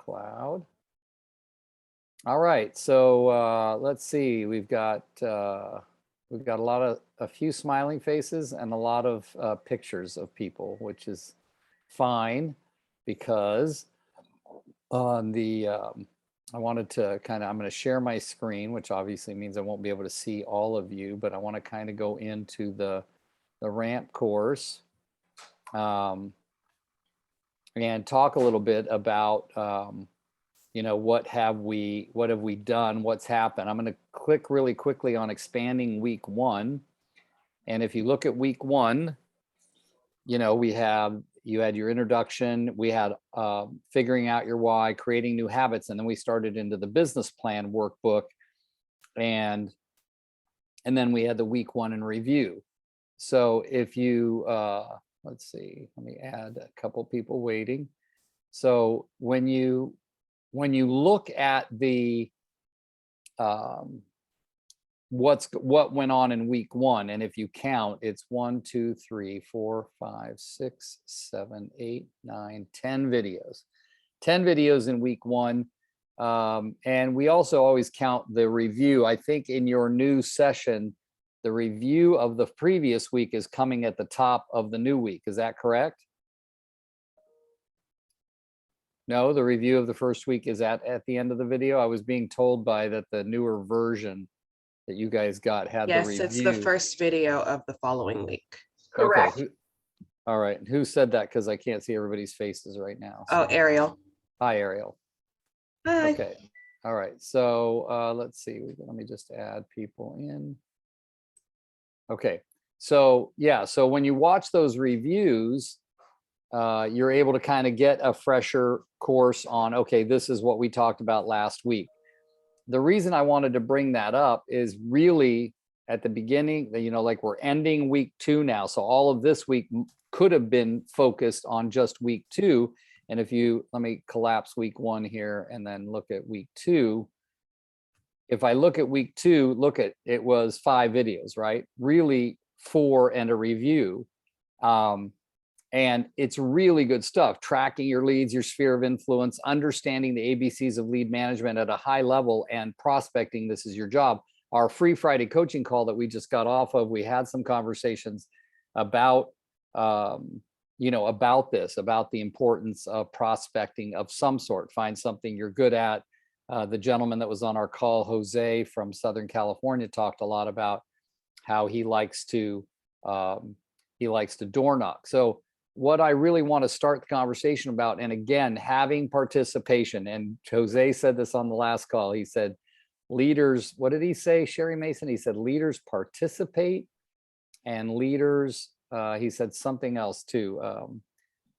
cloud. All right, so let's see. We've got a few smiling faces and a lot of pictures of people, which is fine because on the I wanted to I'm going to share my screen, which obviously means I won't be able to see all of you, but I want to kind of go into the ramp course and talk a little bit about what have we done, what's happened. I'm going to click really quickly on expanding week 1. And if you look at week 1, you had your introduction, we had figuring out your why, creating new habits, and then we started into the business plan workbook, and then we had the week 1 in review. So if you let's see, let me add a couple people waiting. So when you look at the what went on in week 1, and if you count, it's 1, 2, 3, 4, 5, 6, 7, 8, 9, 10 videos. 10 videos in week 1. And we also always count the review. I think in your new session, the review of the previous week is coming at the top of the new week. Is that correct? No, the review of the first week is at the end of the video. I was being told by that the newer version that you guys got had the review. Yes, it's the first video of the following week. Correct. Okay. All right. Who said that? Because I can't see everybody's faces right now. So. Oh, Ariel. Hi, Ariel. Hi. Okay. All right. So let's see. Let me just add people in. Okay. So yeah. So when you watch those reviews, you're able to kind of get a fresher course on, okay, this is what we talked about last week. The reason I wanted to bring that up is really at the beginning, like we're ending week 2 now. So all of this week could have been focused on just week 2. And if let me collapse week 1 here and then look at week 2. If I look at week 2, it was 5 videos, right? Really 4 and a review. And it's really good stuff. Tracking your leads, your sphere of influence, understanding the ABCs of lead management at a high level, and prospecting. This is your job. Our free Friday coaching call that we just got off of, we had some conversations about, about this, about the importance of prospecting of some sort. Find something you're good at. The gentleman that was on our call, Jose from Southern California, talked a lot about how he likes to door knock. So what I really want to start the conversation about, and again, having participation, and Jose said this on the last call, he said, leaders, what did he say, Sherry Mason? He said, leaders participate, and leaders, he said something else too.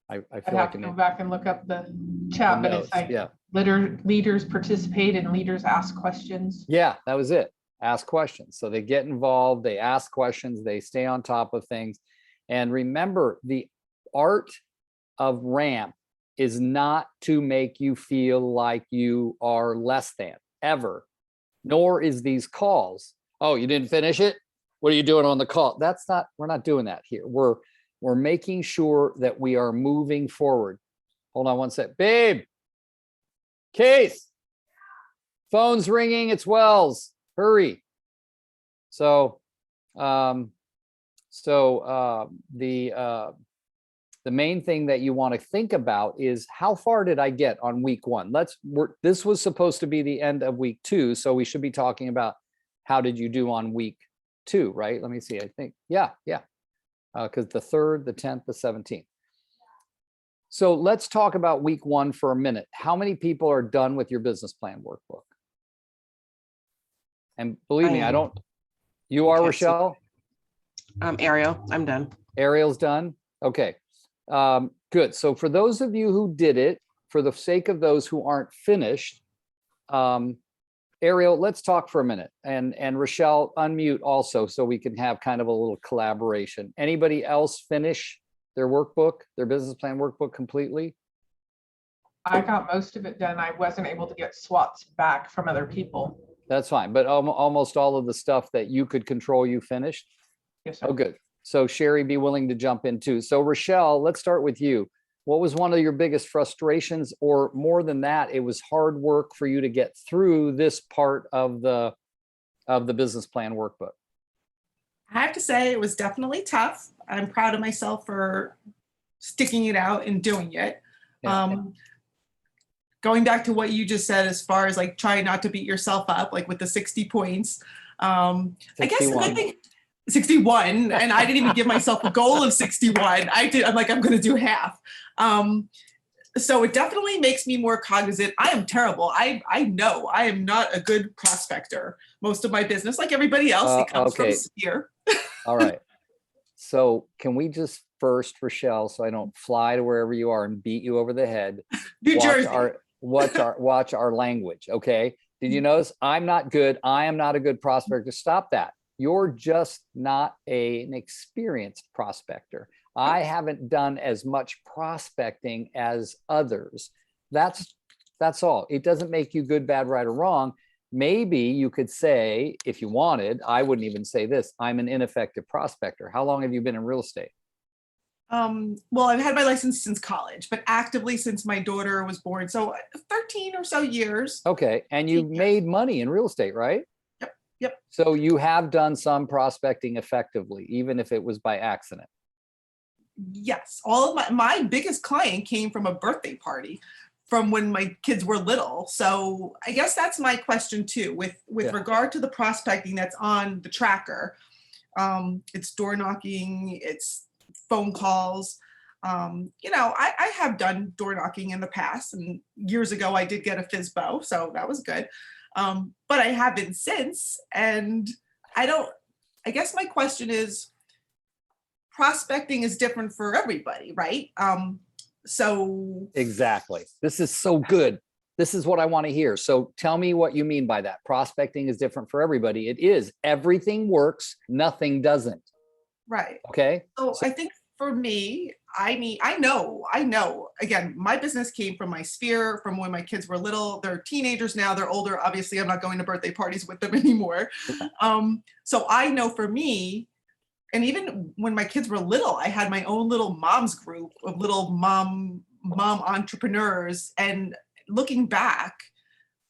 I feel I'd have to go back and look up the chat, but it's like, yeah. Leaders participate and leaders ask questions. Yeah, that was it. Ask questions. So they get involved, they ask questions, they stay on top of things. And remember, the art of ramp is not to make you feel like you are less than, ever. Nor is these calls. Oh, you didn't finish it? What are you doing on the call? We're not doing that here. We're making sure that we are moving forward. Hold on one sec. Babe, Case, phone's ringing, it's Wells. Hurry. So the main thing that you want to think about is, how far did I get on week 1? This was supposed to be the end of week 2, so we should be talking about how did you do on week 2, right? Let me see. I think yeah. Because the 3rd, the 10th, the 17th. So let's talk about week 1 for a minute. How many people are done with your business plan workbook? And believe me, I don't. You are, Rochelle? Ariel, I'm done. Ariel's done? Okay. Good. So for those of you who did it, for the sake of those who aren't finished, Ariel, let's talk for a minute. And Rochelle, unmute also so we can have kind of a little collaboration. Anybody else finish their workbook, their business plan workbook completely? I got most of it done. I wasn't able to get SWOTs back from other people. That's fine. But almost all of the stuff that you could control, you finished? Yes, sir. Oh, good. So Sherry, be willing to jump in too. So Rochelle, let's start with you. What was one of your biggest frustrations, or more than that, it was hard work for you to get through this part of the business plan workbook? I have to say it was definitely tough. I'm proud of myself for sticking it out and doing it. Yeah. Going back to what you just said, as far as like trying not to beat yourself up, like with the 60 points. I guess the 61. good thing, 61, and I didn't even give myself a goal of 61. I'm like, I'm going to do half. So it definitely makes me more cognizant. I am terrible. I know I am not a good prospector. Most of my business, like everybody else, it comes okay. from Sphere. All right. So can we just first, Rochelle, so I don't fly to wherever you are and beat you over the head, New Jersey. watch our language, okay? Did you notice I'm not good? I am not a good prospector. Stop that. You're just not an experienced prospector. I haven't done as much prospecting as others. That's all. It doesn't make you good, bad, right, or wrong. Maybe you could say, if you wanted, I wouldn't even say this, I'm an ineffective prospector. How long have you been in real estate? Well, I've had my license since college, but actively since my daughter was born. So 13 or so years. Okay. And you made money in real estate, right? Yep. So you have done some prospecting effectively, even if it was by accident. Yes. All of my biggest client came from a birthday party from when my kids were little. So I guess that's my question too, with regard to the prospecting that's on the tracker. It's door knocking, it's phone calls. I have done door knocking in the past, and years ago I did get a FISBO, so that was good. But I haven't since, and I guess my question is, prospecting is different for everybody, right? So exactly. This is so good. This is what I want to hear. So tell me what you mean by that. Prospecting is different for everybody. It is. Everything works. Nothing doesn't. right. Okay. So I think for me, I know, again, my business came from my Sphere, from when my kids were little. They're teenagers now, they're older. Obviously, I'm not going to birthday parties with them anymore. So I know for me, and even when my kids were little, I had my own little mom's group of little mom entrepreneurs. And looking back,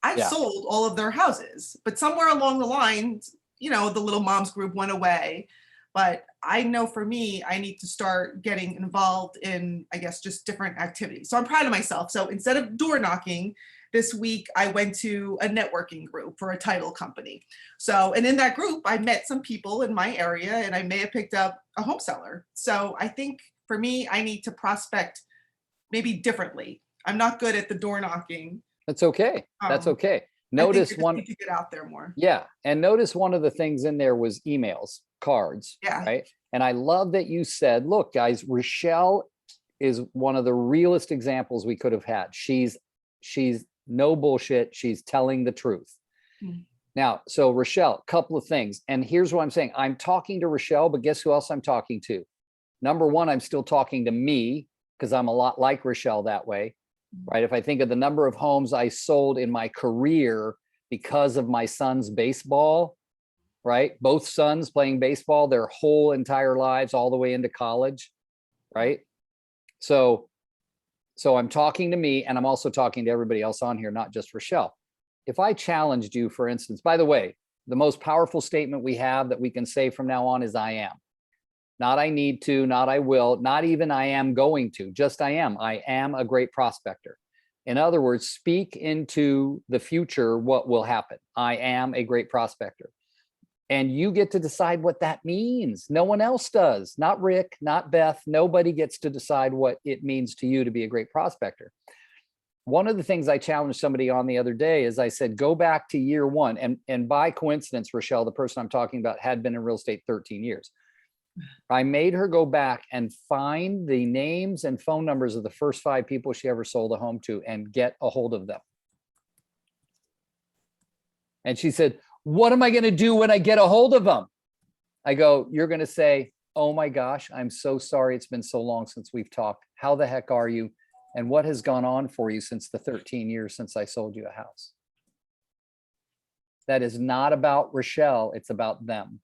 I sold all of their houses, but somewhere along the line, the little moms group went away. But I know for me, I need to start getting involved in, I guess, just different activities. So I'm proud of myself. So instead of door knocking, this week I went to a networking group for a title company. So, and in that group, I met some people in my area, and I may have picked up a home seller. So I think for me, I need to prospect maybe differently. I'm not good at the door knocking. That's okay. That's okay. Notice one to get out there more. Yeah. And notice one of the things in there was emails, cards. Yeah. Right. And I love that you said, look, guys, Rochelle is one of the realest examples we could have had. She's no bullshit. She's telling the truth. Mm-hmm. Now, so Rochelle, couple of things. And here's what I'm saying. I'm talking to Rochelle, but guess who else I'm talking to? Number one, I'm still talking to me, because I'm a lot like Rochelle that way. Right. If I think of the number of homes I sold in my career because of my son's baseball, right? Both sons playing baseball their whole entire lives, all the way into college. Right. So I'm talking to me, and I'm also talking to everybody else on here, not just Rochelle. If I challenged you, for instance, by the way, the most powerful statement we have that we can say from now on is I am. Not I need to, not I will, not even I am going to, just I am. I am a great prospector. In other words, speak into the future what will happen. I am a great prospector. And you get to decide what that means. No one else does. Not Rick, not Beth. Nobody gets to decide what it means to you to be a great prospector. One of the things I challenged somebody on the other day is I said, go back to year one. And by coincidence, Rochelle, the person I'm talking about, had been in real estate 13 years. I made her go back and find the names and phone numbers of the first 5 people she ever sold a home to and get a hold of them. And she said, what am I going to do when I get a hold of them? I go, you're going to say, oh my gosh, I'm so sorry. It's been so long since we've talked. How the heck are you? And what has gone on for you since the 13 years since I sold you a house? That is not about Rochelle. It's about them.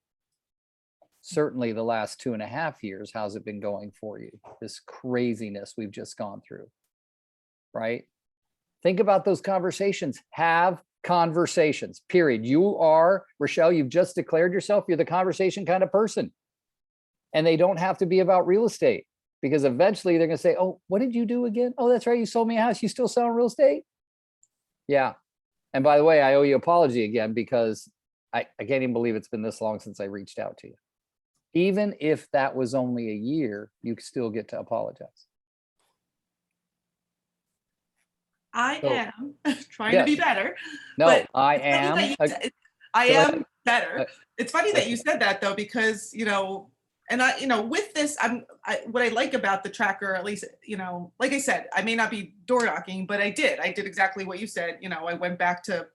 certainly the last 2.5 years, how's it been going for you? This craziness we've just gone through, right? Think about those conversations. Have conversations, period. You are, Rochelle, you've just declared yourself, you're the conversation kind of person. And they don't have to be about real estate, because eventually they're going to say, oh, what did you do again? Oh, that's right. You sold me a house. You still selling real estate? Yeah. And by the way, I owe you an apology again, because I can't even believe it's been this long since I reached out to you. Even if that was only a year, you still get to apologize. I So, am trying to be yes. better. No, but I it's funny am. that I Go am ahead. better. It's funny that you said that, though, because, you know, and I, you know, with this, what I like about the tracker, at least, you know, like I said, I may not be door knocking, but I did exactly what you said. You know, I went back to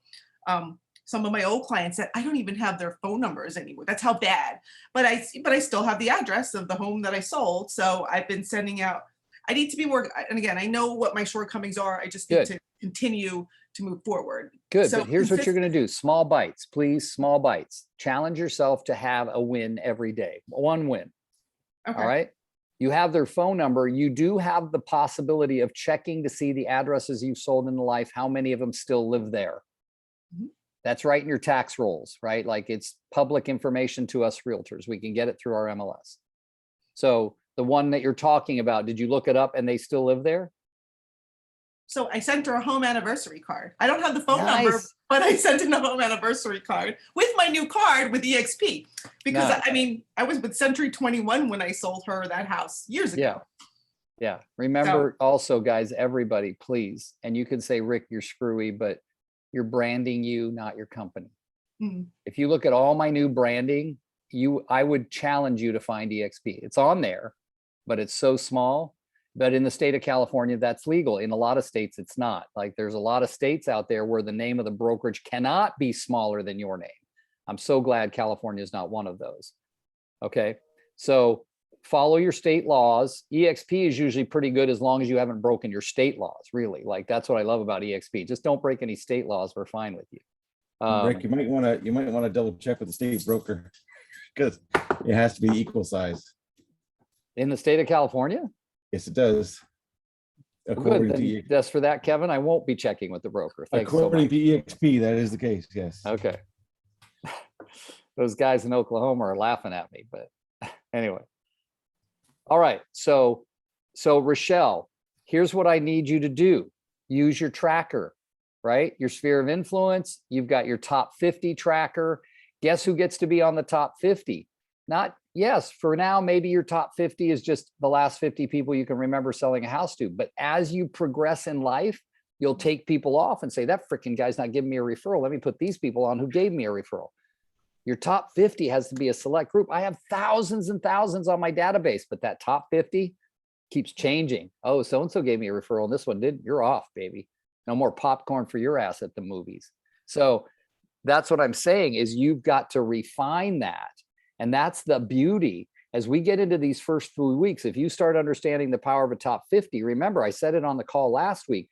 some of my old clients that I don't even have their phone numbers anymore. That's how bad. But I still have the address of the home that I sold. So I've been sending out. I need to be more. And again, I know what my shortcomings are. I just need to continue to move forward. Good, So but here's what you're going to do. Small bites, please. Small bites. Challenge yourself to have a win every day. One win. Okay. All right. You have their phone number. You do have the possibility of checking to see the addresses you've sold in life, how many of them still live there. Mhm. That's right in your tax rolls, right? Like, it's public information to us realtors. We can get it through our MLS. So the one that you're talking about, did you look it up and they still live there? So I sent her a home anniversary card. I don't have the phone number, Nice. but I sent in a home anniversary card with my new card with EXP. Because Nice. I mean, I was with Century 21 when I sold her that house years ago. Yeah. Yeah. Remember also, guys, everybody, please. And you can say, Rick, you're screwy, but you're branding you, not your company. Mhm. If you look at all my new branding, I would challenge you to find EXP. It's on there, but it's so small. But in the state of California, that's legal. In a lot of states, it's not. Like, there's a lot of states out there where the name of the brokerage cannot be smaller than your name. I'm so glad California is not one of those. Okay. So follow your state laws. EXP is usually pretty good as long as you haven't broken your state laws, really. Like, that's what I love about EXP. Just don't break any state laws. We're fine with you. Rick, you might want to double check with the state broker, because it has to be equal size. In the state of California? Yes, it does. Good. Then just for that, Kevin, I won't be checking with the broker. Thanks so According much. to EXP, that is the case. Yes. Okay. Those guys in Oklahoma are laughing at me, but anyway. All right. So Rochelle, here's what I need you to do. Use your tracker, right? Your sphere of influence. You've got your top 50 tracker. Guess who gets to be on the top 50? Yes, for now, maybe your top 50 is just the last 50 people you can remember selling a house to. But as you progress in life, you'll take people off and say, that freaking guy's not giving me a referral. Let me put these people on who gave me a referral. Your top 50 has to be a select group. I have thousands and thousands on my database, but that top 50 keeps changing. Oh, so-and-so gave me a referral and this one didn't. You're off, baby. No more popcorn for your ass at the movies. So that's what I'm saying, is you've got to refine that. And that's the beauty. As we get into these first few weeks, if you start understanding the power of a top 50, remember, I said it on the call last week,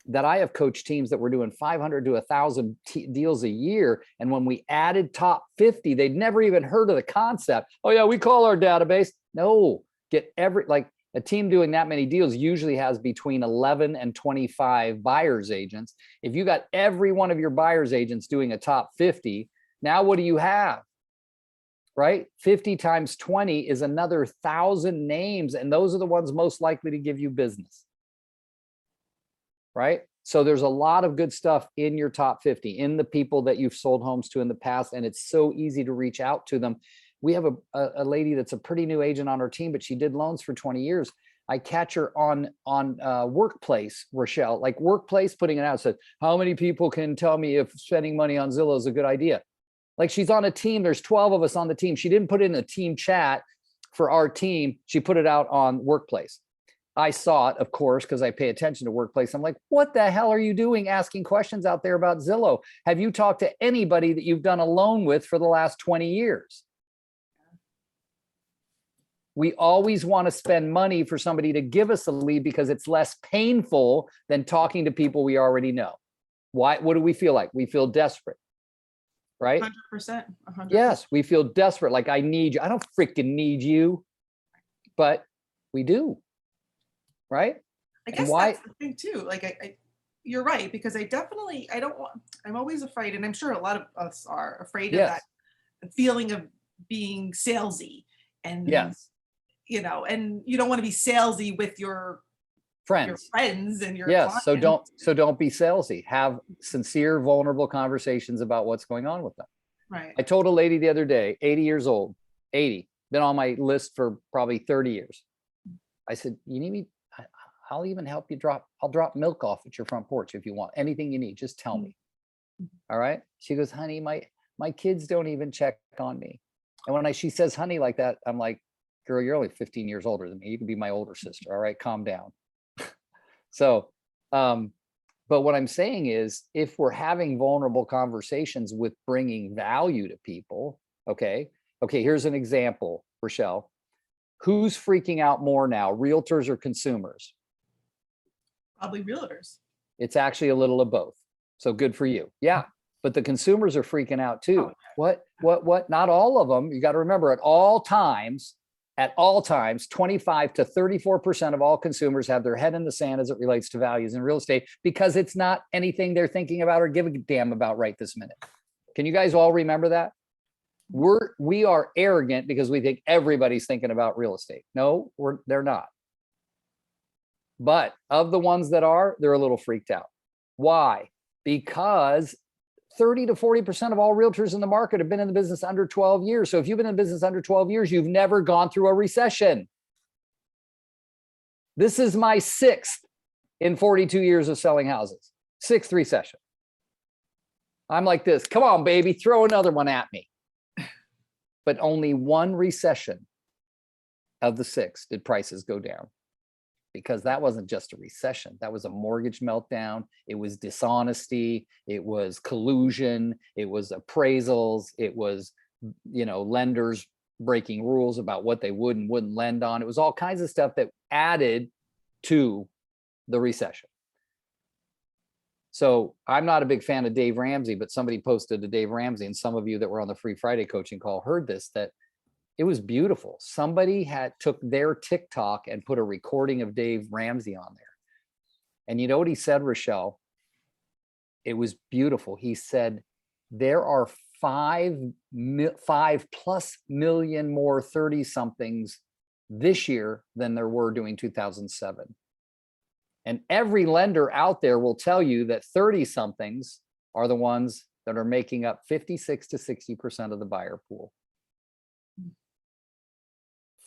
that I have coached teams that were doing 500 to 1,000 deals a year. And when we added top 50, they'd never even heard of the concept. Oh yeah, we call our database. No, like a team doing that many deals usually has between 11 and 25 buyer's agents. If you got every one of your buyer's agents doing a top 50, now what do you have? Right? 50 times 20 is another 1,000 names. And those are the ones most likely to give you business. Right? So there's a lot of good stuff in your top 50, in the people that you've sold homes to in the past. And it's so easy to reach out to them. We have a lady that's a pretty new agent on our team, but she did loans for 20 years. I catch her on Workplace, Rochelle, like Workplace, putting it out, said, how many people can tell me if spending money on Zillow is a good idea? Like, she's on a team. There's 12 of us on the team. She didn't put it in a team chat for our team. She put it out on Workplace. I saw it, of course, because I pay attention to Workplace. I'm like, what the hell are you doing asking questions out there about Zillow? Have you talked to anybody that you've done a loan with for the last 20 years? We always want to spend money for somebody to give us a lead because it's less painful than talking to people we already know. Why? What do we feel like? We feel desperate. right? 100%. 100%. Yes, we feel desperate, like I need you. I don't freaking need you, but we do, right? I And guess why- that's the thing too. Like you're right, because I don't want, I'm always afraid, and I'm sure a lot of us are afraid of Yes, that feeling of being salesy, and yes, and you don't want to be salesy with your friends. friends and your Yes, so clients. don't be salesy. Have sincere, vulnerable conversations about what's going on with them. Right. I told a lady the other day, 80 years old, 80, been on my list for probably 30 years. I said, you need me? I'll even help you I'll drop milk off at your front porch if you want. Anything you need, just tell me. All right. She goes, honey, my kids don't even check on me. And when she says honey like that, I'm like, girl, you're only 15 years older than me. You can be my older sister. All right, calm down. So, but what I'm saying is, if we're having vulnerable conversations with bringing value to people, okay, here's an example, Rochelle. Who's freaking out more now, realtors or consumers? Probably realtors. It's actually a little of both. So good for you. Yeah, but the consumers are freaking out too. What? Not all of them. You got to remember, at all times, 25 to 34% of all consumers have their head in the sand as it relates to values in real estate, because it's not anything they're thinking about or give a damn about right this minute. Can you guys all remember that? We are arrogant because we think everybody's thinking about real estate. No, they're not. But of the ones that are, they're a little freaked out. Why? Because 30 to 40% of all realtors in the market have been in the business under 12 years. So if you've been in business under 12 years, you've never gone through a recession. This is my 6th in 42 years of selling houses. 6th recession. I'm like this, come on, baby, throw another one at me. But only one recession of the 6 did prices go down. Because that wasn't just a recession. That was a mortgage meltdown. It was dishonesty. It was collusion. It was appraisals. It was, lenders breaking rules about what they would and wouldn't lend on. It was all kinds of stuff that added to the recession. So I'm not a big fan of Dave Ramsey, but somebody posted to Dave Ramsey, and some of you that were on the Free Friday coaching call heard this, that it was beautiful. Somebody took their TikTok and put a recording of Dave Ramsey on there. And you know what he said, Rochelle? It was beautiful. He said, there are 5+ million more 30 somethings this year than there were during 2007. And every lender out there will tell you that 30 somethings are the ones that are making up 56 to 60% of the buyer pool.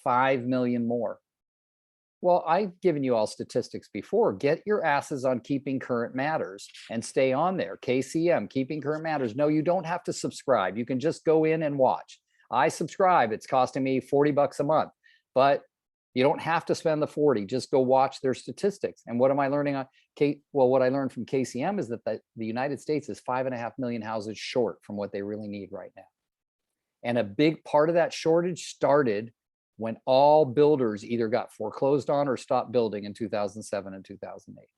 5 million more. Well, I've given you all statistics before. Get your asses on Keeping Current Matters and stay on there. KCM, Keeping Current Matters. No, you don't have to subscribe. You can just go in and watch. I subscribe. It's costing me $40 a month, but you don't have to spend the 40. Just go watch their statistics. And what am I learning on what I learned from KCM is that the United States is 5.5 million houses short from what they really need right now. And a big part of that shortage started when all builders either got foreclosed on or stopped building in 2007 and 2008.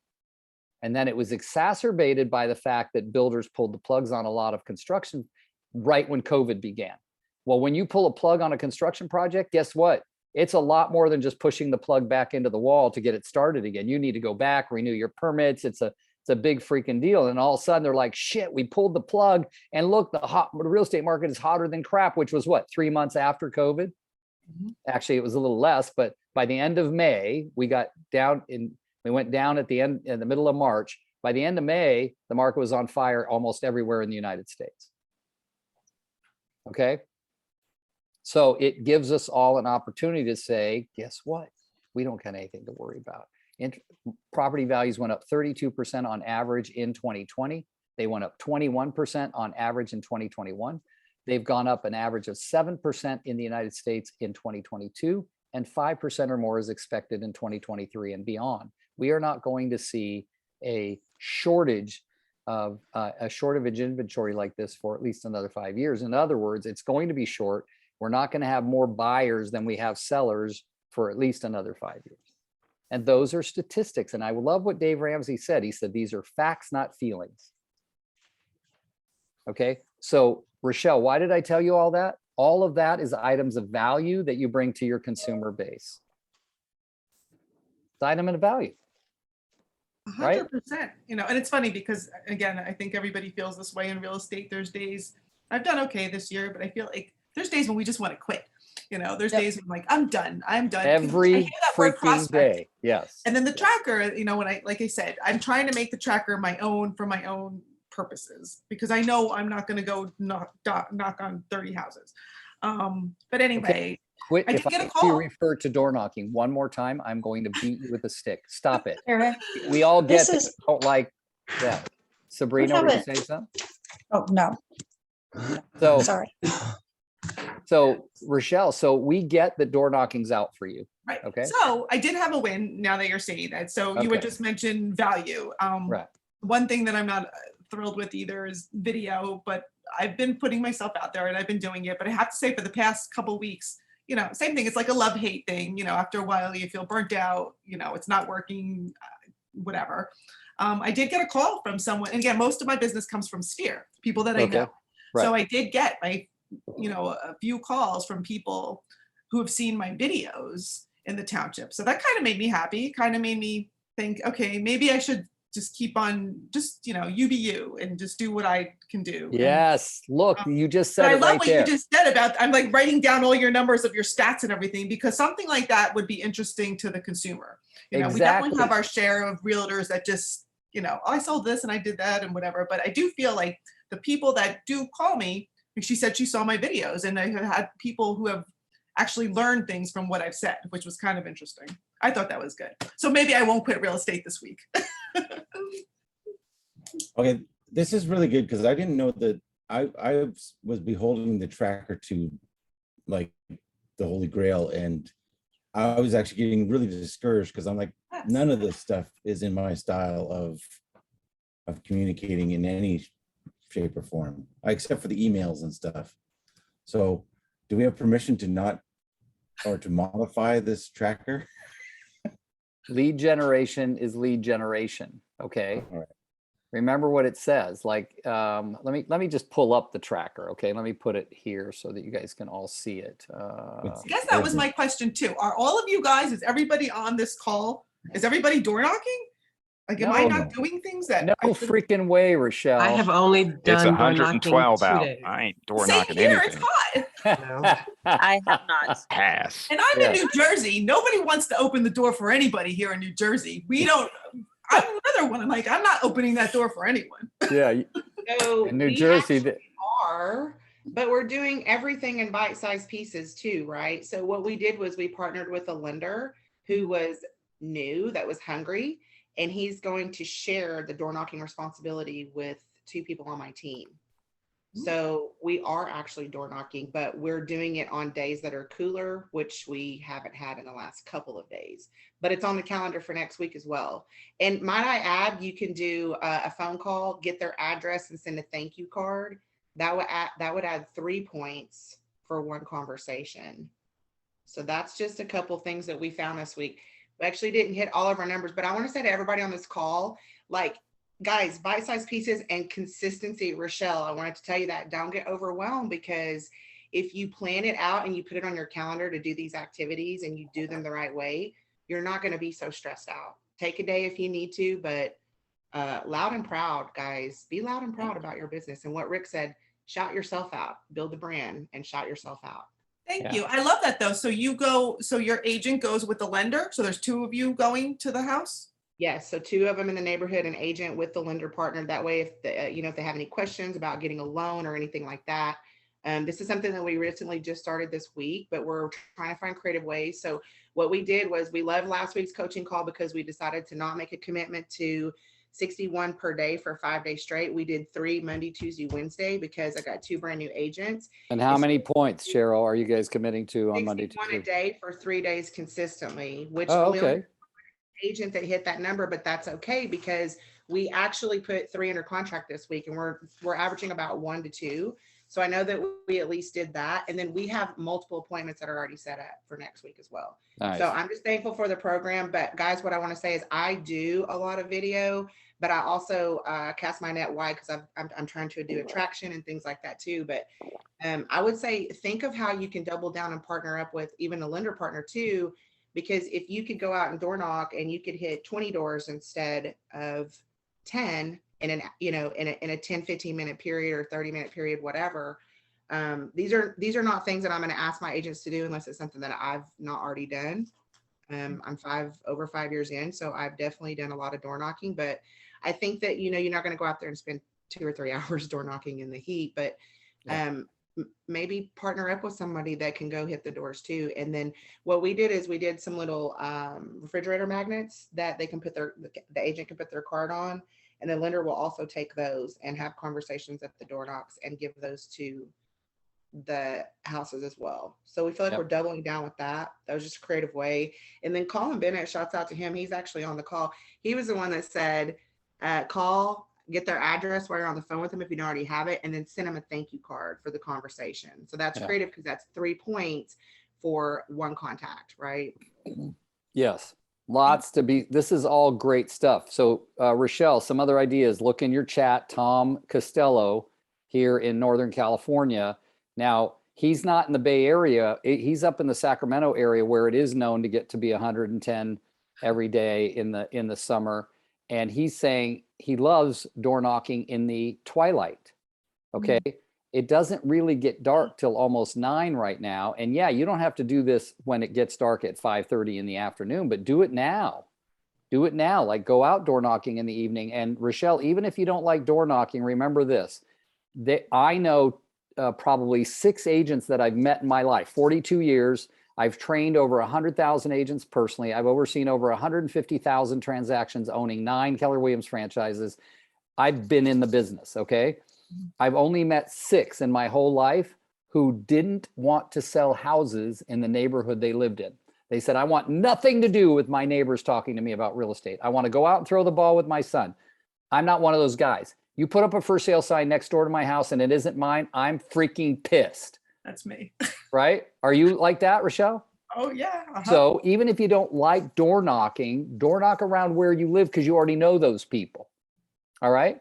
And then it was exacerbated by the fact that builders pulled the plugs on a lot of construction right when COVID began. Well, when you pull a plug on a construction project, guess what? It's a lot more than just pushing the plug back into the wall to get it started again. You need to go back, renew your permits. It's a big freaking deal. And all of a sudden they're like, shit, we pulled the plug, and look, the real estate market is hotter than crap, which was what, 3 months after COVID? Actually, it was a little less, but by the end of May, we went down at the end, in the middle of March. By the end of May, the market was on fire almost everywhere in the United States. Okay. So it gives us all an opportunity to say, guess what? We don't got anything to worry about. Property values went up 32% on average in 2020. They went up 21% on average in 2021. They've gone up an average of 7% in the United States in 2022, and 5% or more is expected in 2023 and beyond. We are not going to see a shortage of inventory like this for at least another 5 years. In other words, it's going to be short. We're not going to have more buyers than we have sellers for at least another 5 years. And those are statistics. And I love what Dave Ramsey said. He said, these are facts, not feelings. Okay, so Rochelle, why did I tell you all that? All of that is items of value that you bring to your consumer base. It's item of value. 100%. You know, and it's funny because again, I think everybody feels this way in real estate. There's days I've done okay this year, but I feel like there's days when we just want to quit. You know, there's days when I'm like, I'm done. I'm done. 'Cause I Every hear that word freaking prospecting. day. Yes. And then the Yes. tracker, you know, when like I said, I'm trying to make the tracker my own for my own purposes because I know I'm not going to go knock on 30 houses. But anyway, Quit. I If did get a you call. refer to door knocking one more time, I'm going to beat you with a stick. Stop it. Eric, We all get This that is- you don't like that. Sabrina, have were you it. saying something? oh, no, So, sorry. so Rochelle, so we get that door knocking's out for you. Right. Okay. So I did have a win now that you're saying that. So you had Okay. just mentioned value. Right. One thing that I'm not thrilled with either is video, but I've been putting myself out there and I've been doing it. But I have to say for the past couple weeks, you know, same thing. It's like a love-hate thing. You know, after a while you feel burnt out, you know, it's not working, whatever. I did get a call from someone, and again, most of my business comes from Sphere, people that I Okay. know. Right. So I did get a few calls from people who have seen my videos in the township. So that kind of made me happy, kind of made me think, okay, maybe I should just keep on you be you and just do what I can do. And Yes. Look, you just but said I it love right what there. you just said about, I'm like writing down all your numbers of your stats and everything, because something like that would be interesting to the consumer. You know, we definitely Exactly. have our share of realtors that just, oh, I sold this and I did that and whatever. But I do feel like the people that do call me, like she said, she saw my videos, and I have had people who have actually learned things from what I've said, which was kind of interesting. I thought that was good. So maybe I won't quit real estate this week. Okay, this is really good because I didn't know that I was beholding the tracker to like the Holy Grail, and I was actually getting really discouraged because I'm like, none of this stuff is in my style of communicating in any shape or form, except for the emails and stuff. So do we have permission to not, or to modify this tracker? Lead generation is lead generation. Okay. All right. Remember what it says. Like, let me just pull up the tracker. Okay. Let me put it here so that you guys can all see it. I guess that was my question too. Are all of you guys, is everybody on this call, is everybody door knocking? Like, am I No. not doing things that No I should? freaking way, Rochelle. I have only It's done door knocking 112 2 out. days. I ain't door Same knocking here, it's anything. hot. I have not. Pass. And I'm Yeah. in New Jersey. Nobody wants to open the door for anybody here in New Jersey. We don't, I'm another one. I'm like, I'm not opening that door for anyone. Yeah. So In New we Jersey, actually are, but we're doing everything in bite-sized pieces too, right? So what we did was we partnered with a lender who was new, that was hungry, and he's going to share the door knocking responsibility with 2 people on my team. So we are actually door knocking, but we're doing it on days that are cooler, which we haven't had in the last couple of days, but it's on the calendar for next week as well. And might I add, you can do a phone call, get their address and send a thank you card. That would add 3 points for one conversation. So that's just a couple things that we found this week. We actually didn't hit all of our numbers, but I want to say to everybody on this call, like, guys, bite-sized pieces and consistency. Rochelle, I wanted to tell you that. Don't get overwhelmed, because if you plan it out and you put it on your calendar to do these activities and you do them the right way, you're not going to be so stressed out. Take a day if you need to, but loud and proud, guys. Be loud and proud about your business. And what Rick said, shout yourself out, build the brand and shout yourself out. Thank you. I love that though. So your agent goes with the lender. So there's 2 of you going to the house? Yes, so 2 of them in the neighborhood, an agent with the lender partner. That way, if if they have any questions about getting a loan or anything like that, this is something that we recently just started this week, but we're trying to find creative ways. So what we did was we loved last week's coaching call because we decided to not make a commitment to 61 per day for 5 days straight. We did 3 Monday, Tuesday, Wednesday, because I got 2 brand new agents. And how many points, Cheryl, are you guys committing to on Monday? 61 a day for 3 days consistently, which Oh, we only okay. agent that hit that number, but that's okay because we actually put 3 under contract this week, and we're averaging about 1 to 2. So I know that we at least did that. And then we have multiple appointments that are already set up for next week as well. Nice. So I'm just thankful for the program. But guys, what I want to say is I do a lot of video, but I also cast my net wide because I'm trying to do attraction and things like that too. But I would say think of how you can double down and partner up with even a lender partner too, because if you could go out and door knock and you could hit 20 doors instead of 10 in an, you know, in a 10, 15 minute period or 30-minute period, whatever. These are not things that I'm going to ask my agents to do unless it's something that I've not already done. I'm over 5 years in, so I've definitely done a lot of door knocking, but I think that, you know, you're not going to go out there and spend 2 or 3 hours door knocking in the heat, but maybe partner up with somebody that can go hit the doors too. And then what we did is we did some little refrigerator magnets that they can put the agent can put their card on, and the lender will also take those and have conversations at the door knocks and give those to the houses as well. So we feel like we're doubling down with that. That was just a creative way. And then Colin Bennett, shouts out to him. He's actually on the call. He was the one that said, call, get their address while you're on the phone with them if you don't already have it, and then send them a thank you card for the conversation. So that's creative because that's 3 points for one contact, right? Yes. Lots to be, this is all great stuff. So Rochelle, some other ideas, look in your chat, Tom Costello here in Northern California. Now he's not in the Bay Area. He's up in the Sacramento area where it is known to get to be 110 every day in the summer. And he's saying he loves door knocking in the twilight. Okay. It doesn't really get dark till almost 9 right now. And yeah, you don't have to do this when it gets dark at 5:30 in the afternoon, but do it now. Do it now. Like go out door knocking in the evening. And Rochelle, even if you don't like door knocking, remember this, I know probably 6 agents that I've met in my life, 42 years. I've trained over 100,000 agents personally. I've overseen over 150,000 transactions owning 9 Keller Williams franchises. I've been in the business, okay? I've only met 6 in my whole life who didn't want to sell houses in the neighborhood they lived in. They said, I want nothing to do with my neighbors talking to me about real estate. I want to go out and throw the ball with my son. I'm not one of those guys. You put up a for sale sign next door to my house and it isn't mine, I'm freaking pissed. That's me. Right? Are you like that, Rochelle? Oh yeah. So even if you don't like door knocking, door knock around where you live because you already know those people. All right?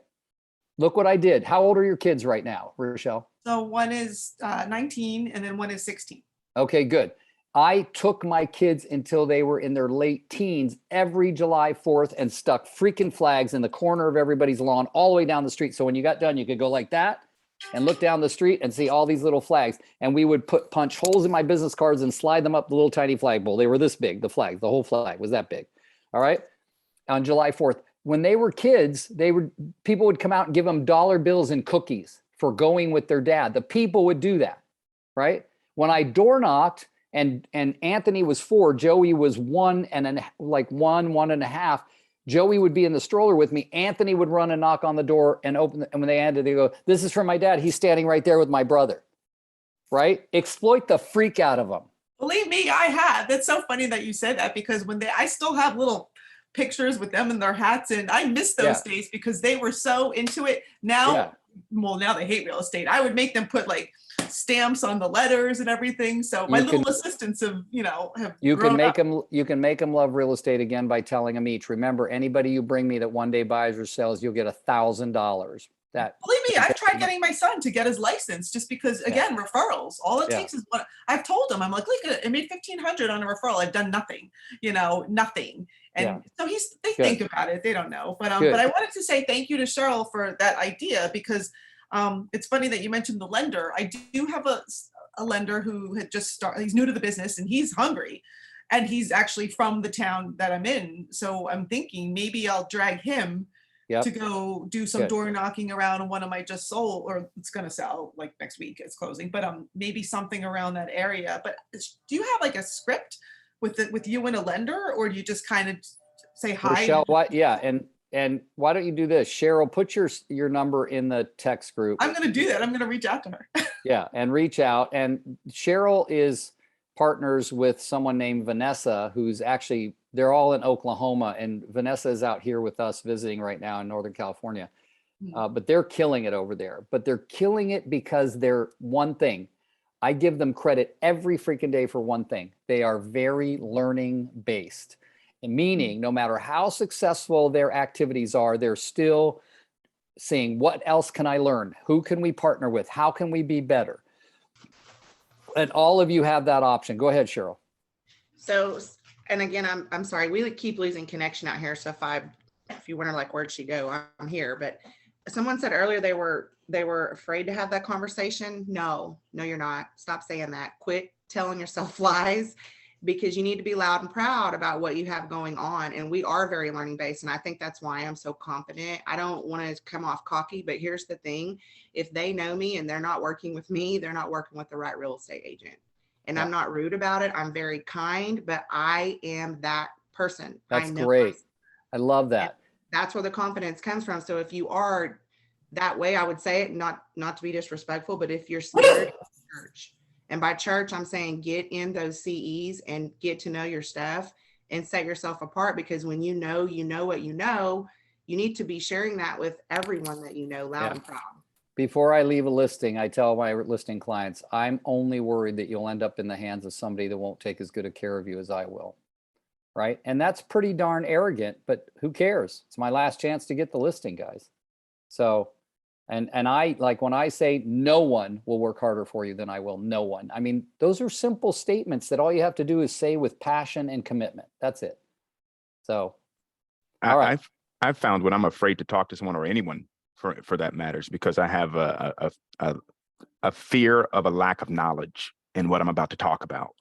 Look what I did. How old are your kids right now, Rochelle? So one is 19 and then one is 16. Okay, good. I took my kids until they were in their late teens every July 4th and stuck freaking flags in the corner of everybody's lawn all the way down the street. So when you got done, you could go like that and look down the street and see all these little flags. And we would punch holes in my business cards and slide them up the little tiny flagpole. They were this big, the flag, the whole flag was that big. All right. On July 4th, when they were kids, people would come out and give them dollar bills and cookies for going with their dad. The people would do that. Right. When I door knocked, and Anthony was 4, Joey was 1 and 1.5. Joey would be in the stroller with me. Anthony would run and knock on the door and open and when they ended, they go, this is from my dad. He's standing right there with my brother. Right? Exploit the freak out of them. Believe me, I have. That's so funny that you said that because I still have little pictures with them in their hats and I miss those days because they were so into it. Now, well, now they hate real estate. I would make them put like stamps on the letters and everything. So my little assistants have, you can make them love real estate again by telling them each. Remember, anybody you bring me that one day buys or sells, you'll get $1,000. That believe me, I've tried getting my son to get his license just because again, referrals. All it takes is what I've told him. I'm like, look, I made $1,500 on a referral. I've done nothing, nothing. And so they think about it. They don't know. But I wanted to say thank you to Cheryl for that idea because it's funny that you mentioned the lender. I do have a lender who had just started. He's new to the business and he's hungry and he's actually from the town that I'm in. So I'm thinking maybe I'll drag him to go do some door knocking around one of my just sold, or it's going to sell like next week. It's closing, but maybe something around that area. But do you have like a script with you and a lender, or do you just kind of say hi? Michelle, what? Yeah, and why don't you do this? Cheryl, put your number in the text group. I'm going to do that. I'm going to reach out to her. Yeah, and reach out. And Cheryl is partners with someone named Vanessa, who's actually, they're all in Oklahoma, and Vanessa is out here with us visiting right now in Northern California. but they're killing it over there. But they're killing it because they're one thing. I give them credit every freaking day for one thing. They are very learning based, and meaning no matter how successful their activities are, they're still saying, what else can I learn? Who can we partner with? How can we be better? And all of you have that option. Go ahead, Cheryl. So, and again, I'm sorry, we keep losing connection out here. So if you wonder like, where'd she go? I'm here. But someone said earlier they were afraid to have that conversation. No, you're not. Stop saying that. Quit telling yourself lies, because you need to be loud and proud about what you have going on. And we are very learning based. And I think that's why I'm so confident. I don't want to come off cocky, but here's the thing. If they know me and they're not working with me, they're not working with the right real estate agent. And I'm not rude about it. I'm very kind, but I am that person. That's great. I love that. That's where the confidence comes from. So if you are that way, I would say it, not to be disrespectful, but if you're scared, church. And by church, I'm saying get in those CEs and get to know your stuff and set yourself apart, because when you know what you know, you need to be sharing that with everyone that you know, loud and proud. Before I leave a listing, I tell my listing clients, I'm only worried that you'll end up in the hands of somebody that won't take as good a care of you as I will. Right? And that's pretty darn arrogant, but who cares? It's my last chance to get the listing, guys. So, and I, like when I say no one will work harder for you than I will, no one. I mean, those are simple statements that all you have to do is say with passion and commitment. That's it. So, all right. I've found when I'm afraid to talk to someone, or anyone for that matters, because I have a fear of a lack of knowledge in what I'm about to talk about.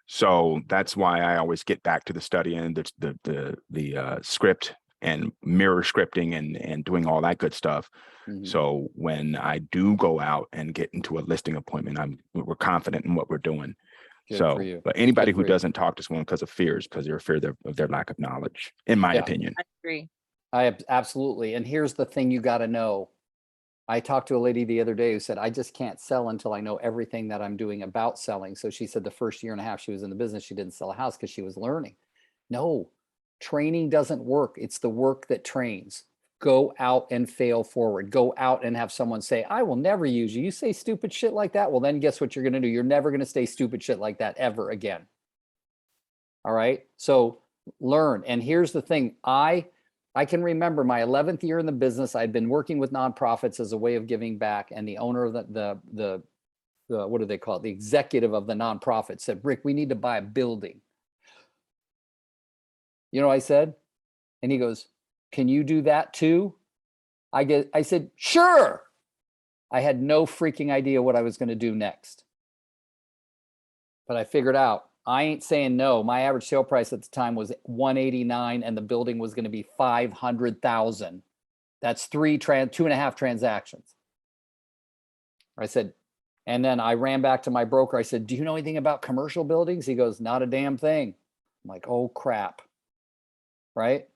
So that's why I always get back to the study and the script and mirror scripting and doing all that good stuff. Mm-hmm. So when I do go out and get into a listing appointment, we're confident in what we're doing. Good so, but anybody who doesn't talk to someone because of fears, because they're afraid of their lack of knowledge, in my opinion. I agree. Absolutely. And here's the thing you got to know. I talked to a lady the other day who said, I just can't sell until I know everything that I'm doing about selling. So she said the first year and a half she was in the business, she didn't sell a house because she was learning. No, training doesn't work. It's the work that trains. Go out and fail forward. Go out and have someone say, I will never use you. You say stupid shit like that. Well, then guess what you're going to do? You're never going to say stupid shit like that ever again. All right. So learn. And here's the thing. I can remember my 11th year in the business. I'd been working with nonprofits as a way of giving back. And the owner of the what do they call it? The executive of the nonprofit said, Rick, we need to buy a building. You know what I said? And he goes, can you do that too? I said, sure. I had no freaking idea what I was going to do next. But I figured out, I ain't saying no. My average sale price at the time was $189 and the building was going to be $500,000. That's 2.5 transactions. I said, and then I ran back to my broker. I said, do you know anything about commercial buildings? He goes, not a damn thing. I'm like, oh crap. Right?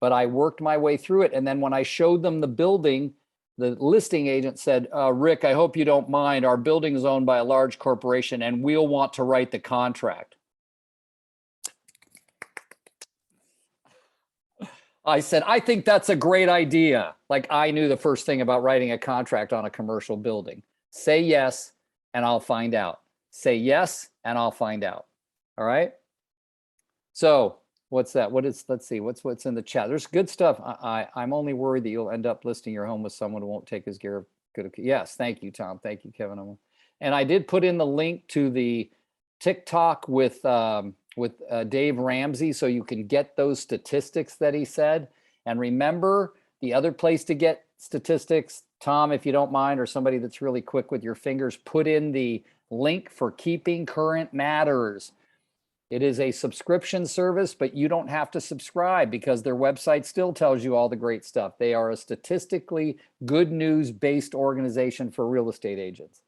But I worked my way through it. And then when I showed them the building, the listing agent said, Rick, I hope you don't mind. Our building is owned by a large corporation and we'll want to write the contract. I said, I think that's a great idea. Like I knew the first thing about writing a contract on a commercial building. Say yes, and I'll find out. Say yes, and I'll find out. All right. So what's that? Let's see, what's in the chat? There's good stuff. I'm only worried that you'll end up listing your home with someone who won't take his care of good. Yes. Thank you, Tom. Thank you, Kevin. And I did put in the link to the TikTok with Dave Ramsey, so you can get those statistics that he said. And remember, the other place to get statistics, Tom, if you don't mind, or somebody that's really quick with your fingers, put in the link for Keeping Current Matters. It is a subscription service, but you don't have to subscribe because their website still tells you all the great stuff. They are a statistically good news-based organization for real estate agents.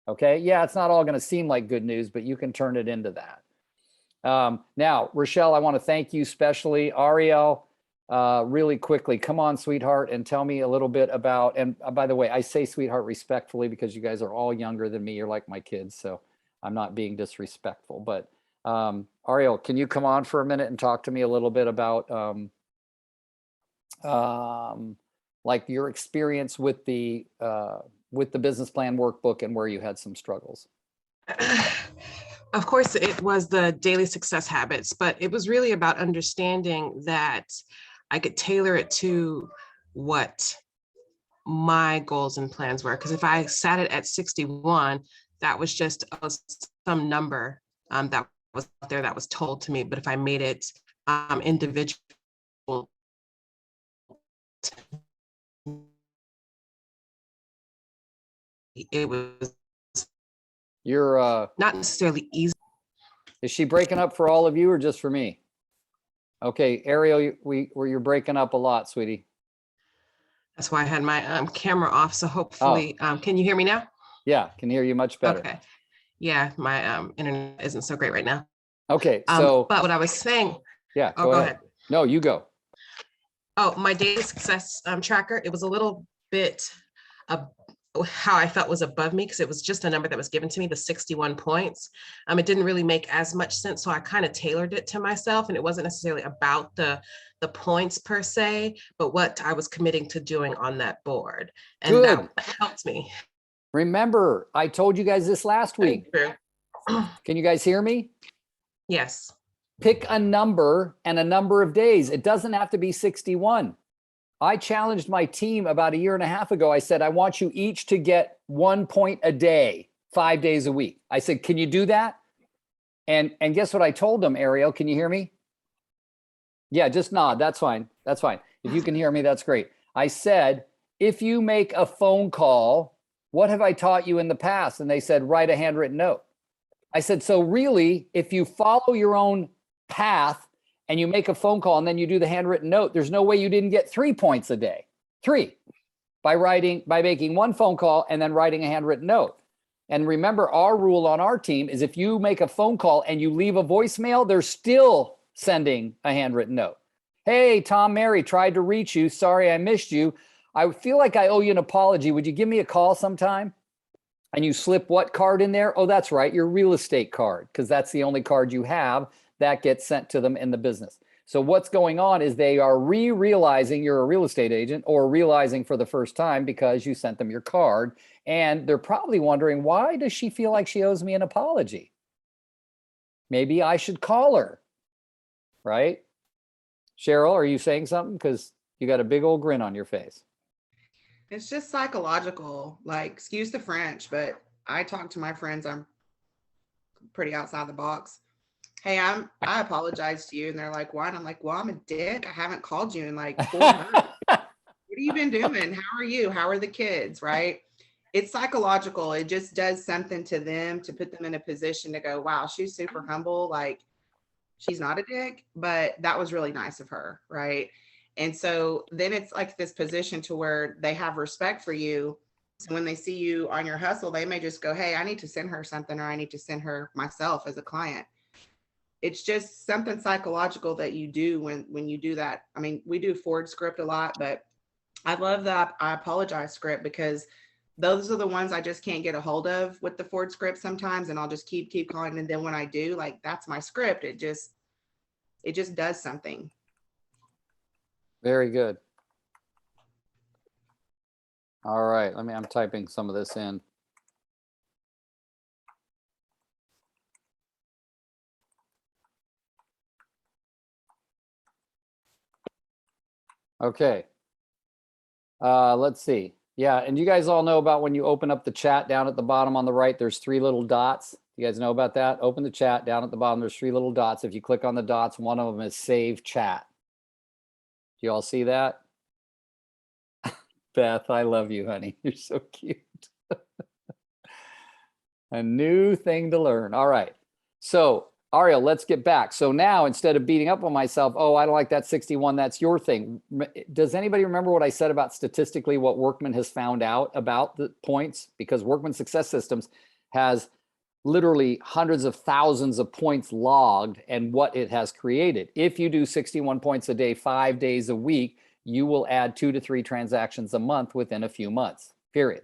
Okay, yeah, it's not all going to seem like good news, but you can turn it into that. Now, Rochelle, I want to thank you especially. Ariel, really quickly, come on, sweetheart, and tell me a little bit about, and by the way, I say sweetheart respectfully because you guys are all younger than me. You're like my kids, so I'm not being disrespectful. But Ariel, can you come on for a minute and talk to me a little bit about like your experience with the business plan workbook and where you had some struggles? Of course, it was the daily success habits, but it was really about understanding that I could tailor it to what my goals and plans were. Because if I sat it at 61, that was just some number that was out there that was told to me. But if I made it individual, it was You're not necessarily easy. is she breaking up for all of you or just for me? Okay, Ariel, you're breaking up a lot, sweetie. That's why I had my camera off. So hopefully, can you hear me now? Yeah, can hear you much better. Okay. Yeah, my internet isn't so great right now. Okay, so But what I was saying, yeah, go ahead. No, you go. Oh, my daily success tracker, it was a little bit of how I felt was above me because it was just a number that was given to me, the 61 points. It didn't really make as much sense. So I kind of tailored it to myself, and it wasn't necessarily about the points per se, but what I was committing to doing on that board. And Good. that helped me. Remember, I told you guys this last week. Can you guys hear me? Yes. Pick a number and a number of days. It doesn't have to be 61. I challenged my team about a year and a half ago. I said, I want you each to get 1 point a day, 5 days a week. I said, can you do that? And guess what I told them, Ariel? Can you hear me? Yeah, just nod. That's fine. That's fine. If you can hear me, that's great. I said, if you make a phone call, what have I taught you in the past? And they said, write a handwritten note. I said, so really, if you follow your own path and you make a phone call and then you do the handwritten note, there's no way you didn't get 3 points a day. 3 by making one phone call and then writing a handwritten note. And remember, our rule on our team is if you make a phone call and you leave a voicemail, they're still sending a handwritten note. Hey, Tom, Mary, tried to reach you. Sorry, I missed you. I feel like I owe you an apology. Would you give me a call sometime? And you slip what card in there? Oh, that's right, your real estate card, because that's the only card you have that gets sent to them in the business. So what's going on is they are realizing you're a real estate agent, or realizing for the first time because you sent them your card. And they're probably wondering, why does she feel like she owes me an apology? Maybe I should call her, right? Cheryl, are you saying something? Because you got a big old grin on your face. It's just psychological, like, excuse the French, but I talk to my friends. I'm pretty outside the box. Hey, I apologize to you. And they're like, why? And I'm like, well, I'm a dick. I haven't called you in like 4 months. What have you been doing? How are you? How are the kids? Right? It's psychological. It just does something to them to put them in a position to go, wow, she's super humble. Like, she's not a dick, but that was really nice of her. Right? And so then it's like this position to where they have respect for you. So when they see you on your hustle, they may just go, hey, I need to send her something, or I need to send her myself as a client. It's just something psychological that you do when you do that. I mean, we do Ford script a lot, but I love that I apologize script, because those are the ones I just can't get a hold of with the Ford script sometimes. And I'll just keep calling. And then when I do, like, that's my script. It just does something. Very good. All right, I'm typing some of this in. Okay. Let's see. Yeah, and you guys all know about when you open up the chat down at the bottom on the right, there's 3 little dots. You guys know about that? Open the chat down at the bottom, there's 3 little dots. If you click on the dots, one of them is save chat. Do you all see that? Beth, I love you, honey. You're so cute. A new thing to learn. All right. So, Ariel, let's get back. So now, instead of beating up on myself, oh, I don't like that 61, that's your thing. Does anybody remember what I said about statistically what Workman has found out about the points? Because Workman Success Systems has literally hundreds of thousands of points logged and what it has created. If you do 61 points a day, 5 days a week, you will add 2 to 3 transactions a month within a few months, period.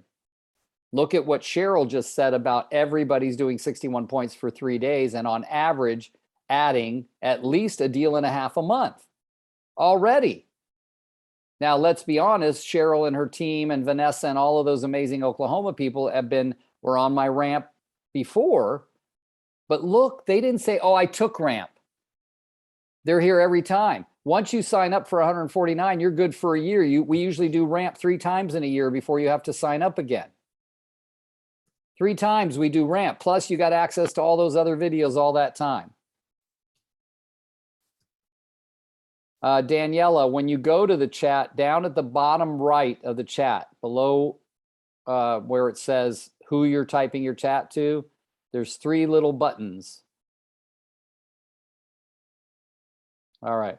Look at what Cheryl just said about everybody's doing 61 points for 3 days and on average adding at least a deal and a half a month already. Now, let's be honest, Cheryl and her team and Vanessa and all of those amazing Oklahoma people were on my ramp before, but look, they didn't say, oh, I took ramp. They're here every time. Once you sign up for 149, you're good for a year. We usually do ramp 3 times in a year before you have to sign up again. 3 times we do ramp. Plus you got access to all those other videos all that time. Daniela, when you go to the chat, down at the bottom right of the chat, below where it says who you're typing your chat to, there's 3 little buttons. All right.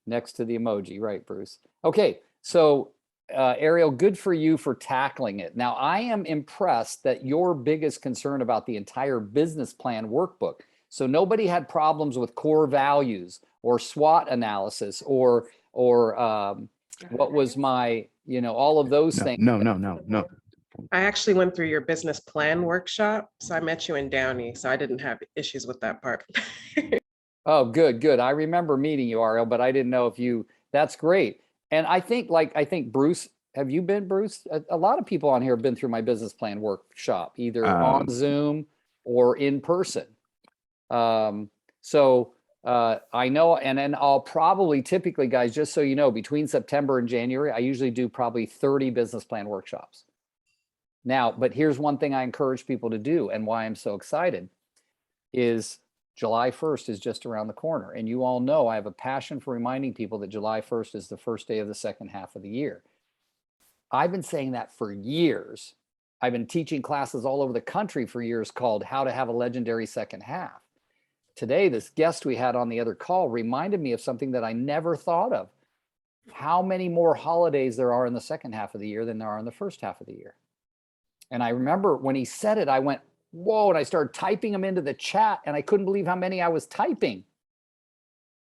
Next to the emoji, right, Bruce? Okay, so Ariel, good for you for tackling it. Now, I am impressed that your biggest concern about the entire business plan workbook. So nobody had problems with core values or SWOT analysis or what was my, all of those things. No. I actually went through your business plan workshop. So I met you in Downey. So I didn't have issues with that part. Oh, good. I remember meeting you, Ariel, but I didn't know if that's great. And I think Bruce, have you been, Bruce? A lot of people on here have been through my business plan workshop, either on Zoom or in person. So I know, and then I'll probably typically, guys, just so you know, between September and January, I usually do probably 30 business plan workshops. Now, but here's one thing I encourage people to do and why I'm so excited is July 1st is just around the corner. And you all know I have a passion for reminding people that July 1st is the first day of the second half of the year. I've been saying that for years. I've been teaching classes all over the country for years called How to Have a Legendary Second Half. Today, this guest we had on the other call reminded me of something that I never thought of. How many more holidays there are in the second half of the year than there are in the first half of the year. And I remember when he said it, I went, whoa, and I started typing them into the chat and I couldn't believe how many I was typing,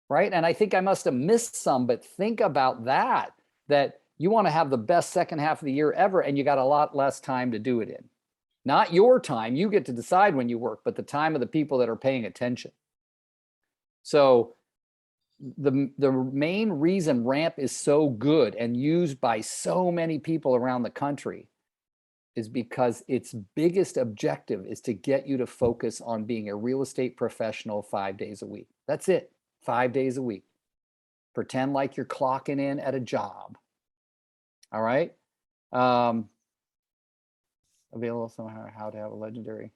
right? And I think I must have missed some, but think about that you want to have the best second half of the year ever and you got a lot less time to do it in. Not your time, you get to decide when you work, but the time of the people that are paying attention. So the main reason RAMP is so good and used by so many people around the country is because its biggest objective is to get you to focus on being a real estate professional 5 days a week. That's it, 5 days a week. Pretend like you're clocking in at a job. All right. Available somehow how to have a legendary.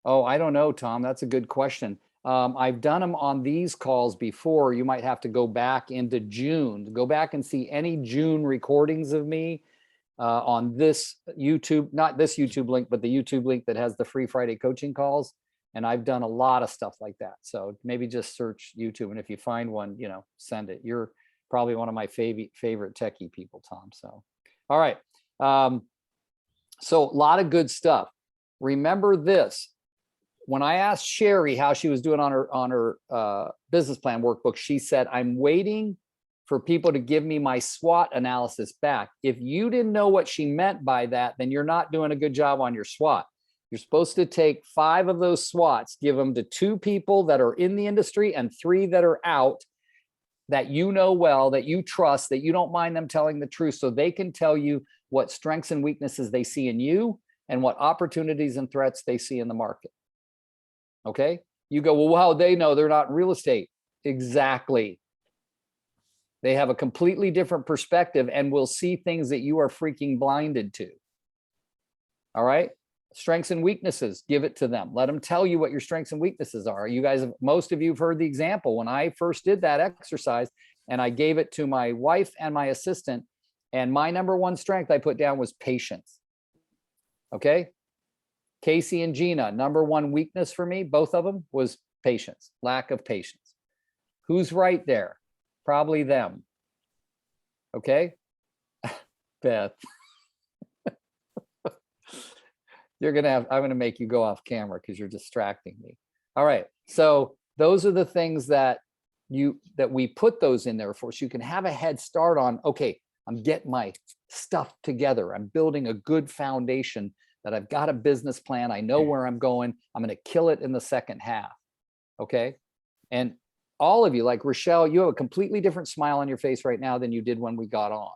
Oh, I don't know, Tom. That's a good question. I've done them on these calls before. You might have to go back into June. Go back and see any June recordings of me on this YouTube, not this YouTube link, but the YouTube link that has the free Friday coaching calls. And I've done a lot of stuff like that. So maybe just search YouTube. And if you find one, send it. You're probably one of my favorite techie people, Tom. So, all right. So a lot of good stuff. Remember this. When I asked Sherry how she was doing on her business plan workbook, she said, I'm waiting for people to give me my SWOT analysis back. If you didn't know what she meant by that, then you're not doing a good job on your SWOT. You're supposed to take 5 of those SWOTs, give them to 2 people that are in the industry and 3 that are out that you know well, that you trust, that you don't mind them telling the truth, so they can tell you what strengths and weaknesses they see in you and what opportunities and threats they see in the market. Okay? You go, well, how they know they're not in real estate? Exactly. They have a completely different perspective and will see things that you are freaking blinded to. All right? Strengths and weaknesses, give it to them. Let them tell you what your strengths and weaknesses are. You guys, most of you have heard the example. When I first did that exercise and I gave it to my wife and my assistant, and my number 1 strength I put down was patience. Okay? Casey and Gina, number 1 weakness for me, both of them, was patience, lack of patience. Who's right there? Probably them. Okay? Beth. I'm going to make you go off camera because you're distracting me. All right. So those are the things that we put those in there for, so you can have a head start on, okay, I'm getting my stuff together. I'm building a good foundation, that I've got a business plan. I know where I'm going. I'm going to kill it in the second half. Okay. And all of you, like Rochelle, you have a completely different smile on your face right now than you did when we got on.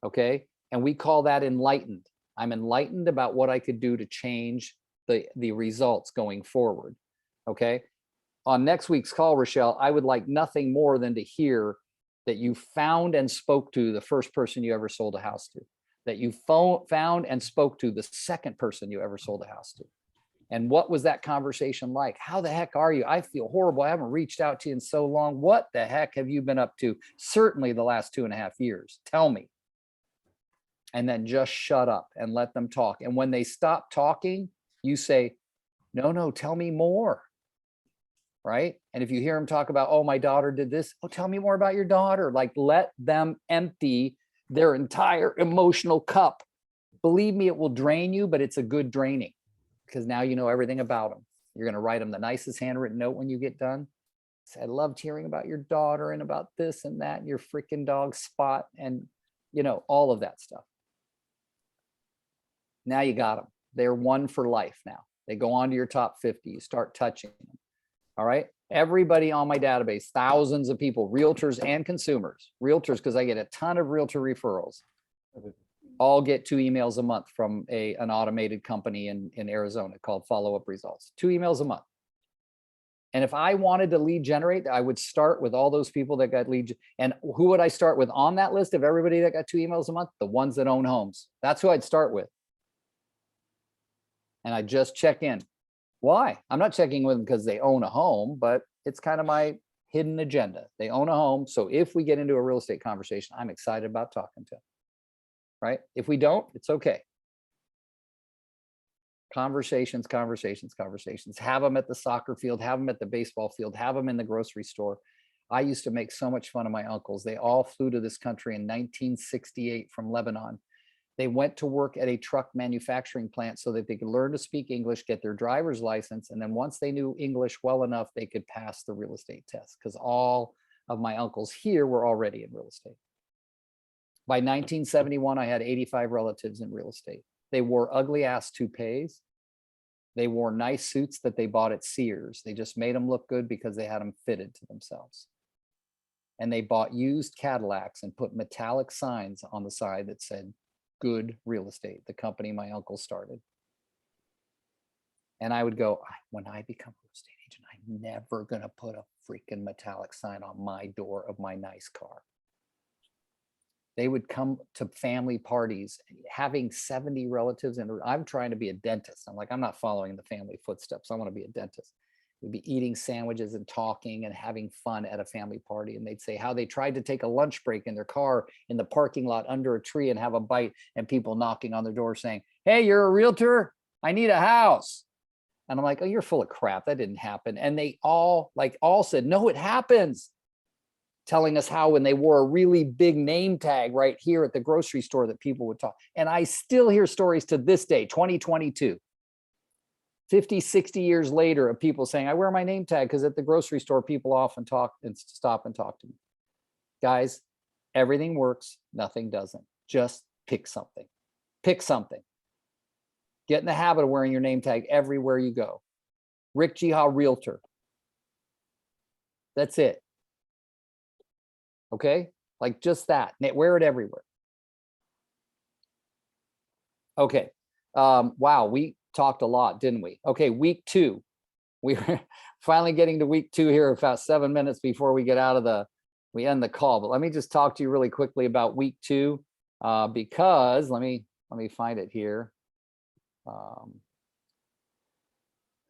Okay. And we call that enlightened. I'm enlightened about what I could do to change the results going forward. Okay. On next week's call, Rochelle, I would like nothing more than to hear that you found and spoke to the first person you ever sold a house to, that you found and spoke to the second person you ever sold a house to. And what was that conversation like? How the heck are you? I feel horrible. I haven't reached out to you in so long. What the heck have you been up to? Certainly the last 2.5 years. Tell me. And then just shut up and let them talk. And when they stop talking, you say, no, tell me more. Right? And if you hear them talk about, oh, my daughter did this, oh, tell me more about your daughter. Like, let them empty their entire emotional cup. Believe me, it will drain you, but it's a good draining because now you know everything about them. You're going to write them the nicest handwritten note when you get done. Say, I loved hearing about your daughter and about this and that and your freaking dog Spot and, you know, all of that stuff. Now you got them. They're one for life now. They go on to your top 50. You start touching them. All right. Everybody on my database, thousands of people, realtors and consumers, realtors, because I get a ton of realtor referrals, all get 2 emails a month from an automated company in Arizona called Follow Up Results, 2 emails a month. And if I wanted to lead generate, I would start with all those people that got lead. And who would I start with on that list of everybody that got 2 emails a month? The ones that own homes. That's who I'd start with. And I just check in. Why? I'm not checking with them because they own a home, but it's kind of my hidden agenda. They own a home. So if we get into a real estate conversation, I'm excited about talking to them. Right? If we don't, it's okay. Conversations. Have them at the soccer field, have them at the baseball field, have them in the grocery store. I used to make so much fun of my uncles. They all flew to this country in 1968 from Lebanon. They went to work at a truck manufacturing plant so that they could learn to speak English, get their driver's license. And then once they knew English well enough, they could pass the real estate test because all of my uncles here were already in real estate. By 1971, I had 85 relatives in real estate. They wore ugly ass toupees. They wore nice suits that they bought at Sears. They just made them look good because they had them fitted to themselves. And they bought used Cadillacs and put metallic signs on the side that said, Good Real Estate, the company my uncle started. And I would go, when I become a real estate agent, I'm never going to put a freaking metallic sign on my door of my nice car. They would come to family parties, having 70 relatives. And I'm trying to be a dentist. I'm like, I'm not following the family footsteps. I want to be a dentist. We'd be eating sandwiches and talking and having fun at a family party. And they'd say how they tried to take a lunch break in their car in the parking lot under a tree and have a bite, and people knocking on their door saying, hey, you're a realtor? I need a house. And I'm like, oh, you're full of crap. That didn't happen. And they all said, no, it happens. Telling us how when they wore a really big name tag right here at the grocery store that people would talk. And I still hear stories to this day, 2022. 50, 60 years later of people saying, I wear my name tag because at the grocery store, people often talk and stop and talk to me. Guys, everything works. Nothing doesn't. Just pick something. Pick something. Get in the habit of wearing your name tag everywhere you go. Rick Jiha, Realtor. That's it. Okay? Like just that. Wear it everywhere. Okay. Wow, we talked a lot, didn't we? Okay, week 2. We're finally getting to week 2 here, about 7 minutes before we get out of we end the call. But let me just talk to you really quickly about week 2, because let me find it here.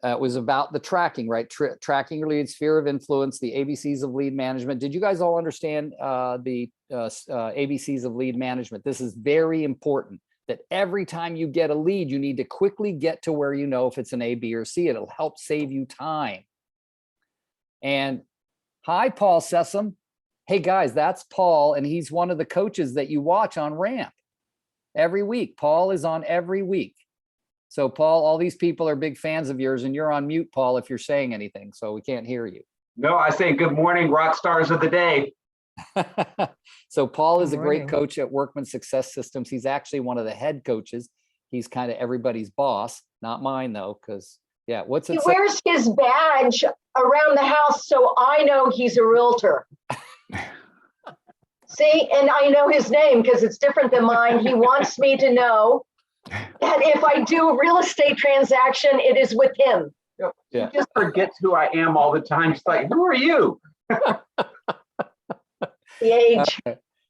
It was about the tracking, right? Tracking your leads, sphere of influence, the ABCs of lead management. Did you guys all understand the ABCs of lead management? This is very important. That every time you get a lead, you need to quickly get to where you know if it's an A, B, or C. It'll help save you time. And hi, Paul Sessom. Hey, guys, that's Paul, and he's one of the coaches that you watch on Ramp every week. Paul is on every week. So, Paul, all these people are big fans of yours, and you're on mute, Paul, if you're saying anything, so we can't hear you. No, I say good morning, rock stars of the day. So Paul is a great coach at Workman Success Systems. He's actually one of the head coaches. He's kind of everybody's boss, not mine though, because Yeah, what's He it say? wears his badge around the house, so I know he's a realtor. See, and I know his name because it's different than mine. He wants me to know that if I do a real estate transaction, it is with him. Yeah. He just forgets who I am all the time. It's like, who are you? The age.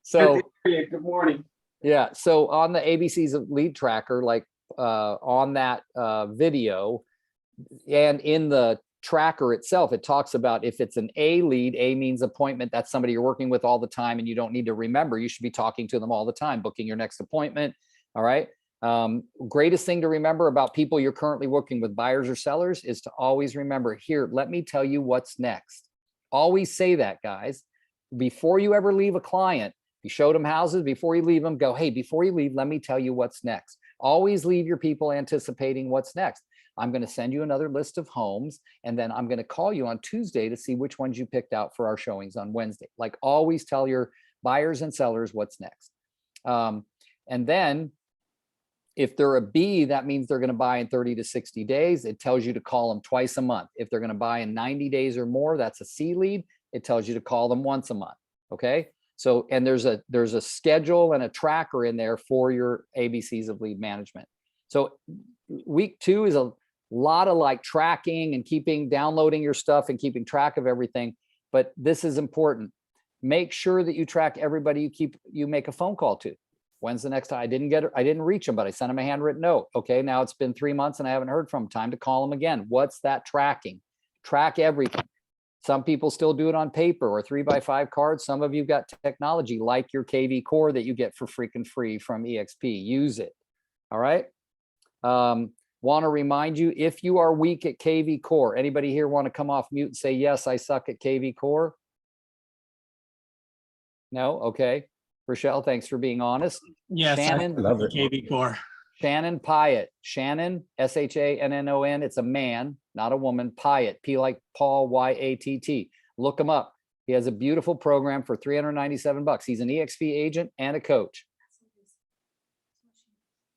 So Good morning. yeah, so on the ABCs of lead tracker, like on that video and in the tracker itself, it talks about if it's an A lead, A means appointment. That's somebody you're working with all the time and you don't need to remember. You should be talking to them all the time, booking your next appointment. All right. Greatest thing to remember about people you're currently working with, buyers or sellers, is to always remember, here, let me tell you what's next. Always say that, guys. Before you ever leave a client, you showed them houses, before you leave them, go, hey, before you leave, let me tell you what's next. Always leave your people anticipating what's next. I'm going to send you another list of homes, and then I'm going to call you on Tuesday to see which ones you picked out for our showings on Wednesday. Like, always tell your buyers and sellers what's next. And then if they're a B, that means they're going to buy in 30 to 60 days. It tells you to call them twice a month. If they're going to buy in 90 days or more, that's a C lead. It tells you to call them once a month. Okay. So, and there's a schedule and a tracker in there for your ABCs of lead management. So week 2 is a lot of like tracking and downloading your stuff and keeping track of everything. But this is important. Make sure that you track everybody you make a phone call to. When's the next time? I didn't reach them, but I sent them a handwritten note. Okay, now it's been 3 months and I haven't heard from them. Time to call them again. What's that tracking? Track everything. Some people still do it on paper or 3x5 cards. Some of you got technology like your KV Core that you get for freaking free from EXP. Use it. All right. Want to remind you, if you are weak at KV Core, anybody here want to come off mute and say, yes, I suck at KV Core? No? Okay. Rochelle, thanks for being honest. Yes, Shannon, I love it. KV Core. Shannon Pyatt. Shannon, Shannon. It's a man, not a woman. Pyatt, P like Paul, Y-A-T-T. Look him up. He has a beautiful program for $397. He's an EXP agent and a coach.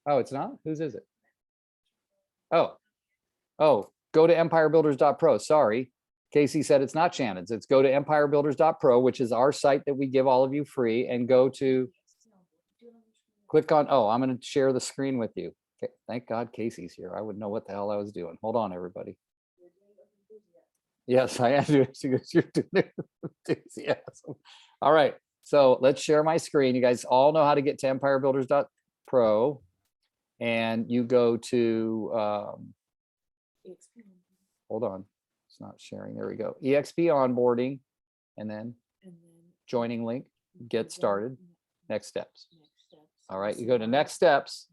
Oh, it's not? Whose is it? Oh, go to empirebuilders.pro. Sorry. Casey said it's not Shannon's. It's go to empirebuilders.pro, which is our site that we give all of you free, and go to click on, I'm going to share the screen with you. Okay. Thank God Casey's here. I wouldn't know what the hell I was doing. Hold on, everybody. Yes, I am doing enthusiasm. All right. So let's share my screen. You guys all know how to get to empirebuilders.pro, and you go to, hold on. It's not sharing. There we go. EXP onboarding, and then joining link, get started, next steps. All right, you go to next steps.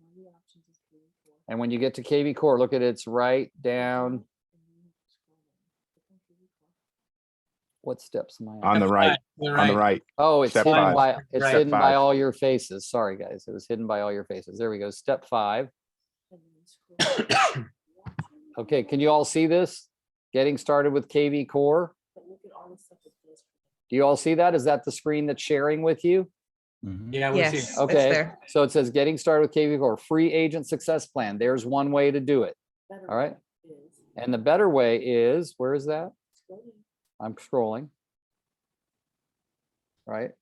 And when you get to KV Core, look at it, it's right down. What steps am I on? On the right. On the right. Oh, it's Step hidden five. by Step hidden by five. all your faces. Sorry, guys. It was hidden by all your faces. There we go. Step 5. Okay, can you all see this? Getting started with KV Core. Do you all see that? Is that the screen that's sharing with you? Yeah, we see. Yes, Okay, it's there. so it says getting started with KV Core, free agent success plan. There's one way to do it. All right. And the better way is, where is that? I'm scrolling. Right.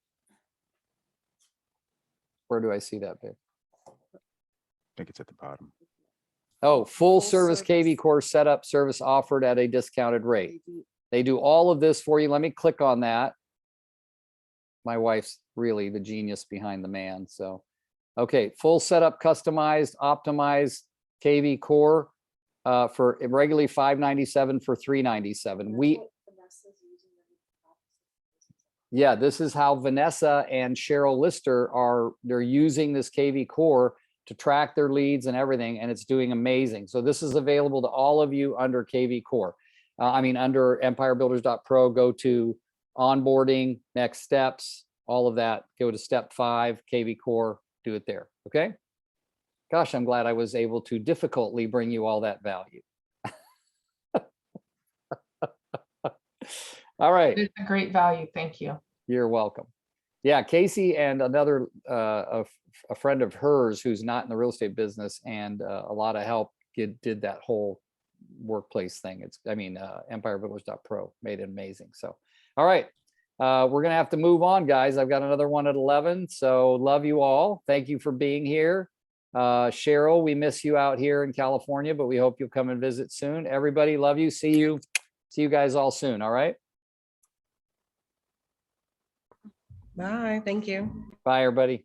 Where do I see that, babe? I think it's at the bottom. Oh, full service KV Core setup service offered at a discounted rate. They do all of this for you. Let me click on that. My wife's really the genius behind the man. So, okay, full setup, customized, optimized KV Core for regularly $597 for $397. Yeah, this is how Vanessa and Cheryl Lister they're using this KV Core to track their leads and everything, and it's doing amazing. So this is available to all of you under KV Core. Under empirebuilders.pro, go to onboarding, next steps, all of that. Go to step 5, KV Core, do it there. Okay. Gosh, I'm glad I was able to difficultly bring you all that value. All right. It's a great value. Thank you. You're welcome. Yeah, Casey and another a friend of hers who's not in the real estate business and a lot of help did that whole workplace thing. EmpireVillage.pro made it amazing. So, all right. We're going to have to move on, guys. I've got another one at 11. So love you all. Thank you for being here. Cheryl, we miss you out here in California, but we hope you'll come and visit soon. Everybody, love you. See you guys all soon. All right. Bye. Thank you. Bye, everybody.